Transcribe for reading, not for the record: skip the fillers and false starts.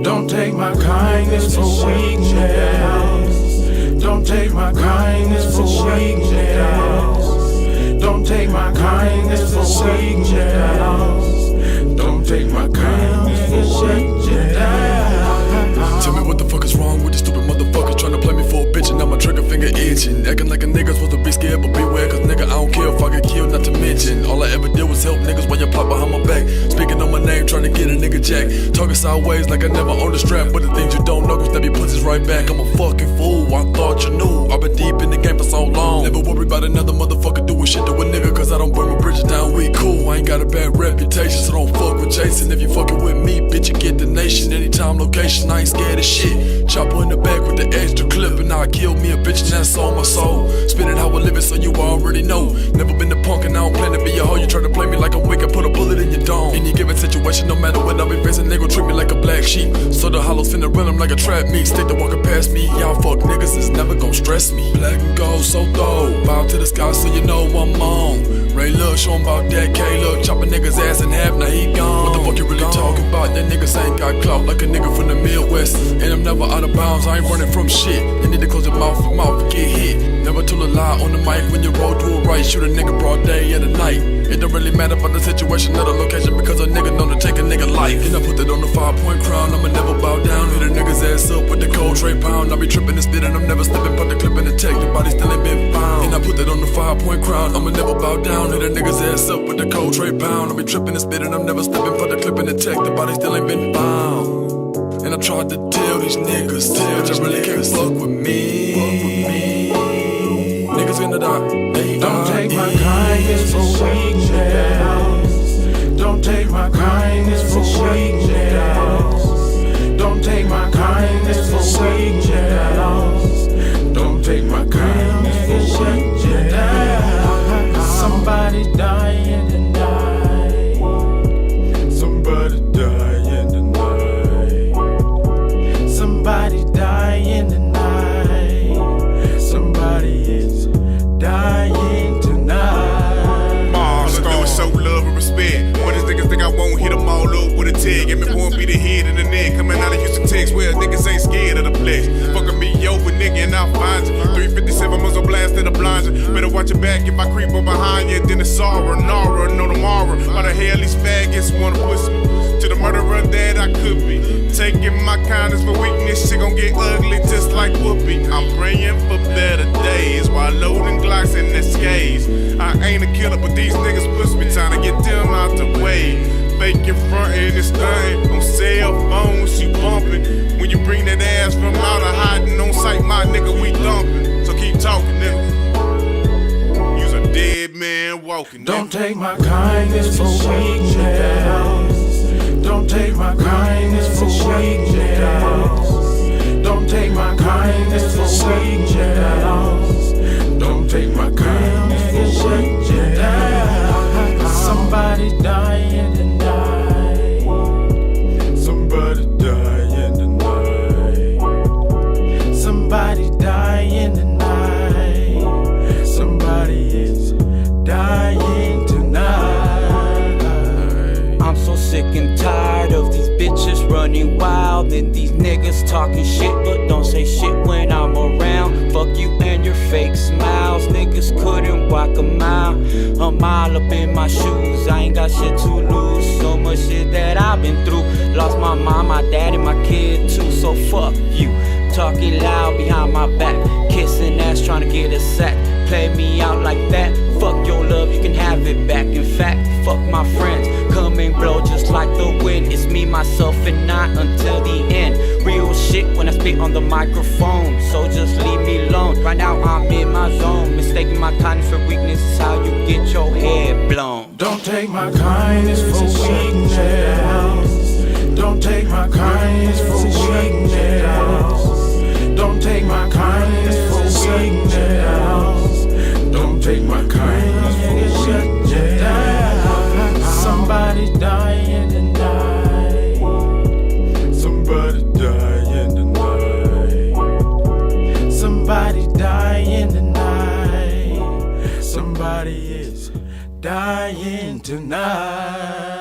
Don't take my kindness for weakness. Don't take my kindness for weakness. Don't take my kindness for weakness. Don't take my kindness for weakness. Tell me what the fuck is wrong with these stupid motherfuckers trying to play me for a bitch and now my trigger finger itching. Acting like a nigga supposed to be scared but beware, cause nigga I don't care if I get killed, not to mention all I ever did was help niggas while you plot behind my back. Speaking on my name trying to get a nigga jack. Talking sideways like I never owned a strap, but the things you don't know gon' stab your pussies right back. I'm a fucking fool, I thought you knew. I've been deep in the game for so long. Never worry about another motherfucker doing shit to a nigga, cause I don't burn my bridges down, we cool. I ain't got a bad reputation, so don't fuck with Jason. If you fucking with me, bitch, you get the nation. Anytime, location, I ain't scared of shit. Chopper in the back with the extra clip, and I killed me a bitch and that's on my soul. Spin it how I live it so you already know. Never been a punk and I don't plan to be a hoe. You try to play me like I'm weak and put a bullet in your dome. Any given situation, no matter what I be facing, they gon' treat me like a black sheep. So the hollows finna run them like a trap meet. Stick to walking past me, y'all fuck niggas is never gon' stress me. Black and gold, so throw, bow to the sky so you know I'm on. Ray Love, show him about that K-Look, chop a nigga's ass in half, now he gone. What the fuck you really talking about? That niggas ain't got clout like a nigga from the Midwest. And I'm never out of bounds, I ain't running from shit. You need to close your mouth and get hit. Never told a lie on the mic when you roll to a right. Shoot a nigga broad day and a night. It don't really matter about the situation or the location, because a nigga known to take a nigga life. And I put that on the 5-point crown, I'ma never bow down. Hit a nigga's ass up with the cold tray pound. I be tripping and spitting, I'm never slipping, put the clip in the tech, the body still ain't been found. And I put that on the 5-point crown, I'ma never bow down. Hit a nigga's ass up with the cold tray pound. I be tripping and spitting, I'm never slipping, put the clip in the tech, the body still ain't been found. And I tried to tell these niggas, but you really can't fuck with me. Niggas gonna die. Don't take my kindness for weakness. Don't take my kindness for weakness. Don't take my kindness for weakness. Don't take my kindness for weakness. Somebody dying tonight. Somebody dying tonight. Somebody dying tonight. Somebody is dying tonight. All I do is show love and respect. What these niggas think I won't hit them all up with a tag. Give me one beat the head and the neck. Coming out of Houston, Texas, where niggas ain't scared of the flex. Fucking me over, nigga, and I'll find you. 357 muzzle blast in the blind you. Better watch your back if I creep up behind you. Then it's sorrow, Nara, no tomorrow. Why the hell these faggots wanna push me to the murderer that I could be? Taking my kindness for weakness, shit gon' get ugly just like Whoopi. I'm praying for better days while loading Glocks and Escapes. I ain't a killer, but these niggas push me, trying to get them out the way. Faking frontin' this thing on cell phones, you bumpin'. When you bring that ass from out of hiding on sight, my nigga, we dumpin'. So keep talking, nigga. You's a dead man walking. Don't take my kindness for weakness. Don't take my kindness for weakness. Don't take my kindness for weakness. Don't take my kindness for weakness. Somebody dying tonight. Somebody dying tonight. Somebody dying tonight. Somebody is dying tonight. I'm so sick and tired of these bitches running wild and these niggas talking shit but don't say shit when I'm around. Fuck you and your fake smiles. Niggas couldn't walk a mile up in my shoes. I ain't got shit to lose. So much shit that I've been through. Lost my mom, my dad, and my kid too. So fuck you. Talking loud behind my back, kissing ass trying to get a sack. Play me out like that. Fuck your love, you can have it back. In fact, fuck my friends. Come and blow just like the wind. It's me, myself, and I until the end. Real shit when I spit on the microphone. So just leave me alone. Right now I'm in my zone. Mistaking my kindness for weakness is how you get your head blown. Don't take my kindness for weakness. Don't take my kindness for weakness. Don't take my kindness for weakness. Don't take my kindness for weakness. Somebody dying tonight. Somebody dying tonight. dying tonight.